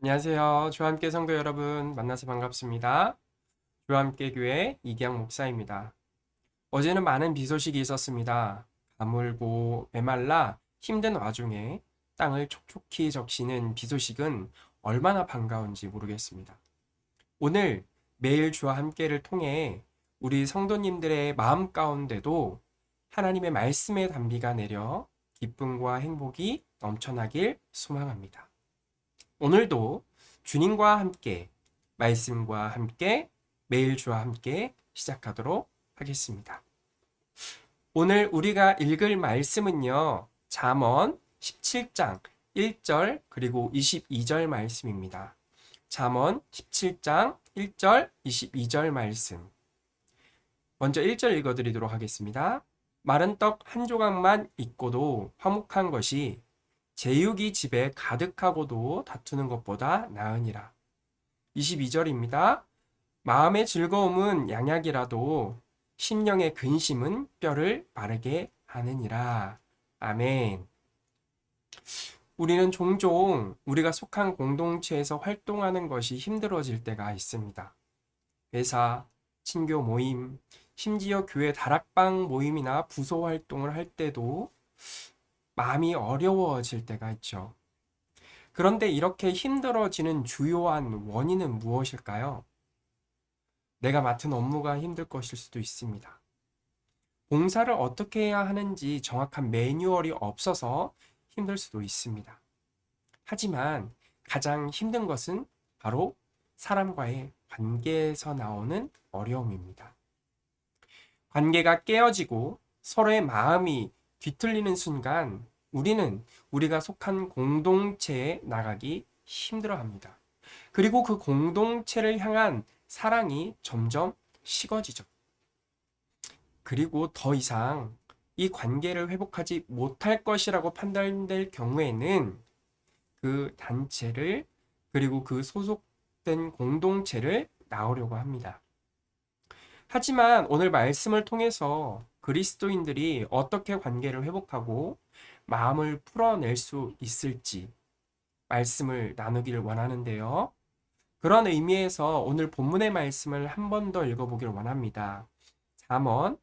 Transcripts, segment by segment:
안녕하세요. 주와 함께 성도 여러분 만나서 반갑습니다. 주와 함께 교회 이기양 목사입니다. 어제는 많은 비 소식이 있었습니다. 가물고 메말라 힘든 와중에 땅을 촉촉히 적시는 비 소식은 얼마나 반가운지 모르겠습니다. 오늘 매일 주와 함께를 통해 우리 성도님들의 마음 가운데도 하나님의 말씀의 단비가 내려 기쁨과 행복이 넘쳐나길 소망합니다. 오늘도 주님과 함께, 말씀과 함께, 매일 주와 함께 시작하도록 하겠습니다. 오늘 우리가 읽을 말씀은요, 잠언 17장 1절 그리고 22절 말씀입니다. 잠언 17장 1절, 22절 말씀. 먼저 1절 읽어드리도록 하겠습니다. 마른 떡 한 조각만 있고도 화목한 것이 제육이 집에 가득하고도 다투는 것보다 나으니라. 22절입니다. 마음의 즐거움은 양약이라도 심령의 근심은 뼈를 마르게 하느니라. 아멘. 우리는 종종 우리가 속한 공동체에서 활동하는 것이 힘들어질 때가 있습니다. 회사, 친교 모임, 심지어 교회 다락방 모임이나 부서 활동을 할 때도 마음이 어려워질 때가 있죠. 그런데 이렇게 힘들어지는 주요한 원인은 무엇일까요? 내가 맡은 업무가 힘들 것일 수도 있습니다. 봉사를 어떻게 해야 하는지 정확한 매뉴얼이 없어서 힘들 수도 있습니다. 하지만 가장 힘든 것은 바로 사람과의 관계에서 나오는 어려움입니다. 관계가 깨어지고 서로의 마음이 뒤틀리는 순간 우리는 우리가 속한 공동체에 나가기 힘들어합니다. 그리고 그 공동체를 향한 사랑이 점점 식어지죠. 그리고 더 이상 이 관계를 회복하지 못할 것이라고 판단될 경우에는 그 단체를 그리고 그 소속된 공동체를 나오려고 합니다. 하지만 오늘 말씀을 통해서 그리스도인들이 어떻게 관계를 회복하고 마음을 풀어낼 수 있을지 말씀을 나누기를 원하는데요. 그런 의미에서 오늘 본문의 말씀을 한 번 더 읽어보기를 원합니다. 잠언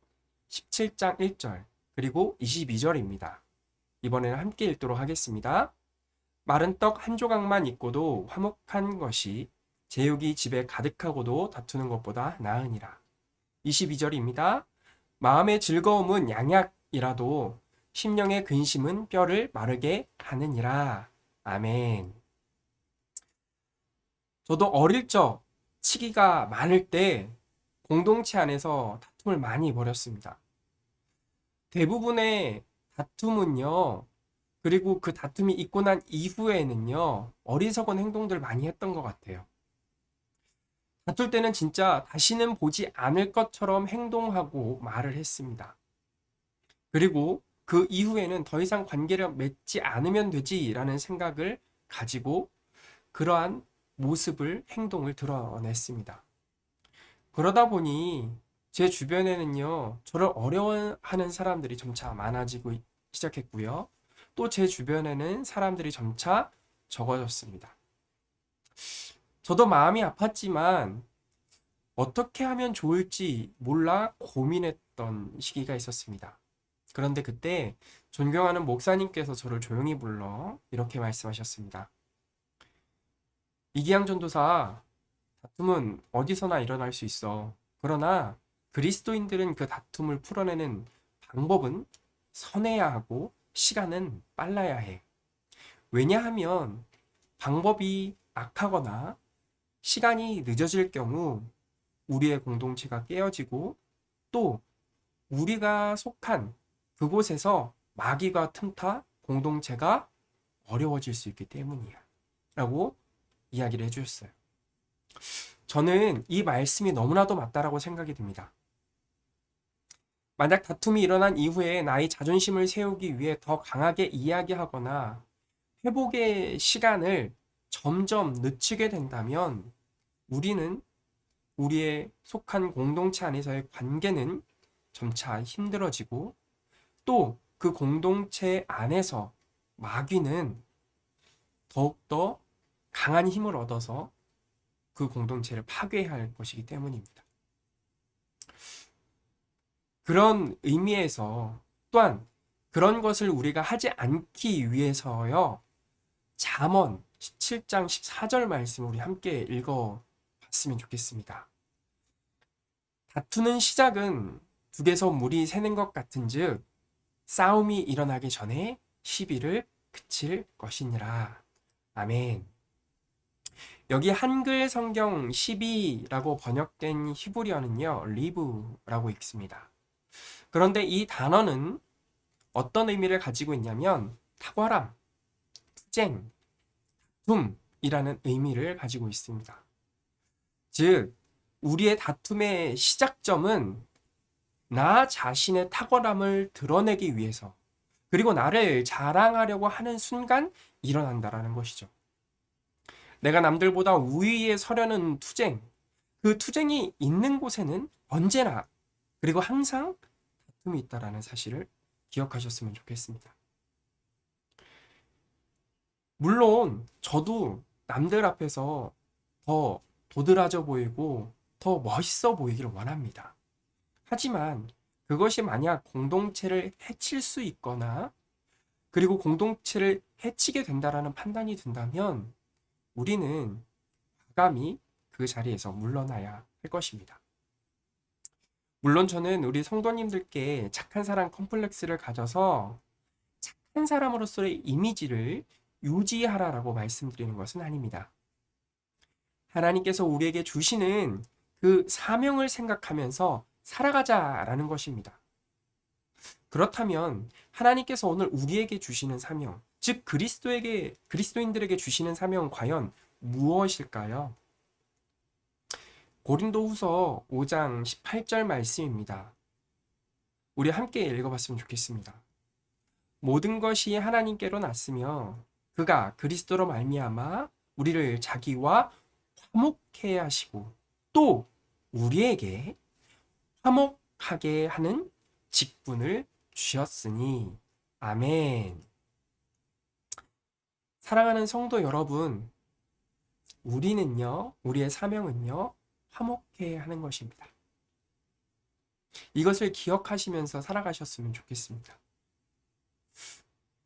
17장 1절 그리고 22절입니다. 이번에는 함께 읽도록 하겠습니다. 마른 떡 한 조각만 있고도 화목한 것이 제육이 집에 가득하고도 다투는 것보다 나으니라. 22절입니다. 마음의 즐거움은 양약이라도 심령의 근심은 뼈를 마르게 하느니라. 아멘. 저도 어릴 적 치기가 많을 때 공동체 안에서 다툼을 많이 벌였습니다. 대부분의 다툼은요, 그리고 그 다툼이 있고 난 이후에는요, 어리석은 행동들 많이 했던 것 같아요. 다툴 때는 진짜 다시는 보지 않을 것처럼 행동하고 말을 했습니다. 그리고 그 이후에는 더 이상 관계를 맺지 않으면 되지라는 생각을 가지고 그러한 모습을, 행동을 드러냈습니다. 그러다 보니 제 주변에는요, 저를 어려워하는 사람들이 점차 많아지고 시작했고요. 또 제 주변에는 사람들이 점차 적어졌습니다. 저도 마음이 아팠지만 어떻게 하면 좋을지 몰라 고민했던 시기가 있었습니다. 그런데 그때 존경하는 목사님께서 저를 조용히 불러 이렇게 말씀하셨습니다. 이기양 전도사, 다툼은 어디서나 일어날 수 있어. 그러나 그리스도인들은 그 다툼을 풀어내는 방법은 선해야 하고 시간은 빨라야 해. 왜냐하면 방법이 악하거나 시간이 늦어질 경우 우리의 공동체가 깨어지고 또 우리가 속한 그곳에서 마귀가 틈타 공동체가 어려워질 수 있기 때문이야. 라고 이야기를 해주셨어요. 저는 이 말씀이 너무나도 맞다라고 생각이 듭니다. 만약 다툼이 일어난 이후에 나의 자존심을 세우기 위해 더 강하게 이야기하거나 회복의 시간을 점점 늦추게 된다면 우리는 우리의 속한 공동체 안에서의 관계는 점차 힘들어지고 또 그 공동체 안에서 마귀는 더욱더 강한 힘을 얻어서 그 공동체를 파괴할 것이기 때문입니다. 그런 의미에서 또한 그런 것을 우리가 하지 않기 위해서요. 잠언 17장 14절 말씀 우리 함께 읽어 봤으면 좋겠습니다. 다투는 시작은 북에서 물이 새는 것 같은즉 싸움이 일어나기 전에 시비를 그칠 것이니라. 아멘. 여기 한글 성경 12라고 번역된 히브리어는요. 리브라고 읽습니다. 그런데 이 단어는 어떤 의미를 가지고 있냐면 탁월함, 투쟁, 다툼이라는 의미를 가지고 있습니다. 즉, 우리의 다툼의 시작점은 나 자신의 탁월함을 드러내기 위해서 그리고 나를 자랑하려고 하는 순간 일어난다라는 것이죠. 내가 남들보다 우위에 서려는 투쟁, 그 투쟁이 있는 곳에는 언제나 그리고 항상 다툼이 있다라는 사실을 기억하셨으면 좋겠습니다. 물론 저도 남들 앞에서 더 도드라져 보이고 더 멋있어 보이기를 원합니다. 하지만 그것이 만약 공동체를 해칠 수 있거나 그리고 공동체를 해치게 된다라는 판단이 든다면 우리는 과감히 그 자리에서 물러나야 할 것입니다. 물론 저는 우리 성도님들께 착한 사람 컴플렉스를 가져서 착한 사람으로서의 이미지를 유지하라라고 말씀드리는 것은 아닙니다. 하나님께서 우리에게 주시는 그 사명을 생각하면서 살아가자라는 것입니다. 그렇다면 하나님께서 오늘 우리에게 주시는 사명, 즉 그리스도인들에게 주시는 사명은 과연 무엇일까요? 고린도후서 5장 18절 말씀입니다. 우리 함께 읽어봤으면 좋겠습니다. 모든 것이 하나님께로 났으며 그가 그리스도로 말미암아 우리를 자기와 화목해 하시고 또 우리에게 화목하게 하는 직분을 주셨으니 아멘. 사랑하는 성도 여러분, 우리의 사명은요, 화목해 하는 것입니다. 이것을 기억하시면서 살아가셨으면 좋겠습니다.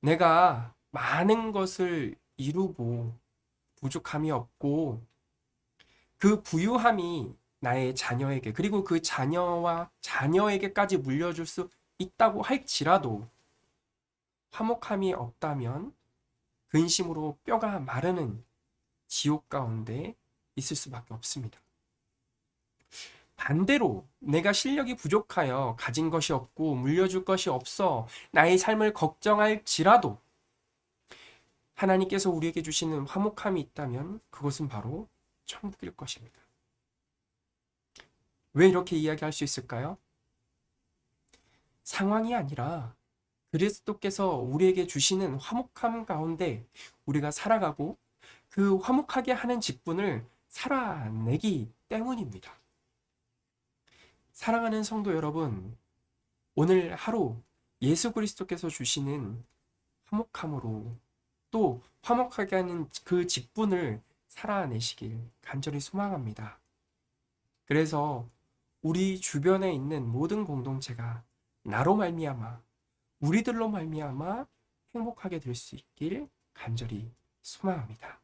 내가 많은 것을 이루고 부족함이 없고 그 부유함이 나의 자녀에게 그리고 그 자녀와 자녀에게까지 물려줄 수 있다고 할지라도 화목함이 없다면 근심으로 뼈가 마르는 지옥 가운데 있을 수밖에 없습니다. 반대로 내가 실력이 부족하여 가진 것이 없고 물려줄 것이 없어 나의 삶을 걱정할지라도 하나님께서 우리에게 주시는 화목함이 있다면 그것은 바로 천국일 것입니다. 왜 이렇게 이야기할 수 있을까요? 상황이 아니라 그리스도께서 우리에게 주시는 화목함 가운데 우리가 살아가고 그 화목하게 하는 직분을 살아내기 때문입니다. 사랑하는 성도 여러분, 오늘 하루 예수 그리스도께서 주시는 화목함으로 또 화목하게 하는 그 직분을 살아내시길 간절히 소망합니다. 그래서 우리 주변에 있는 모든 공동체가 나로 말미암아 우리들로 말미암아 행복하게 될 수 있길 간절히 소망합니다.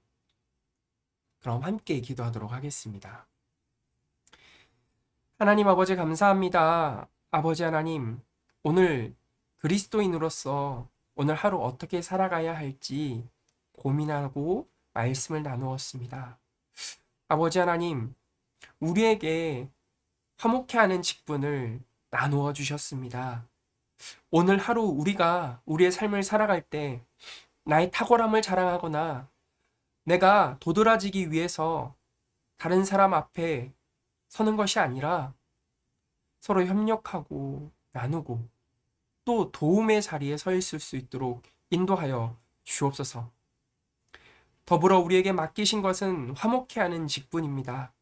그럼 함께 기도하도록 하겠습니다. 하나님 아버지 감사합니다. 아버지 하나님, 오늘 그리스도인으로서 오늘 하루 어떻게 살아가야 할지 고민하고 말씀을 나누었습니다. 아버지 하나님, 우리에게 화목해 하는 직분을 나누어 주셨습니다. 오늘 하루 우리가 우리의 삶을 살아갈 때 나의 탁월함을 자랑하거나 내가 도드라지기 위해서 다른 사람 앞에 서는 것이 아니라 서로 협력하고 나누고 또 도움의 자리에 서 있을 수 있도록 인도하여 주옵소서. 더불어 우리에게 맡기신 것은 화목해 하는 직분입니다.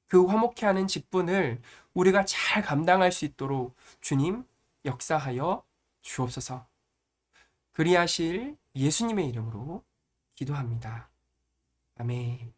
그 화목해 하는 직분을 우리가 잘 감당할 수 있도록 주님 역사하여 주옵소서. 그리하실 예수님의 이름으로 기도합니다. 아멘.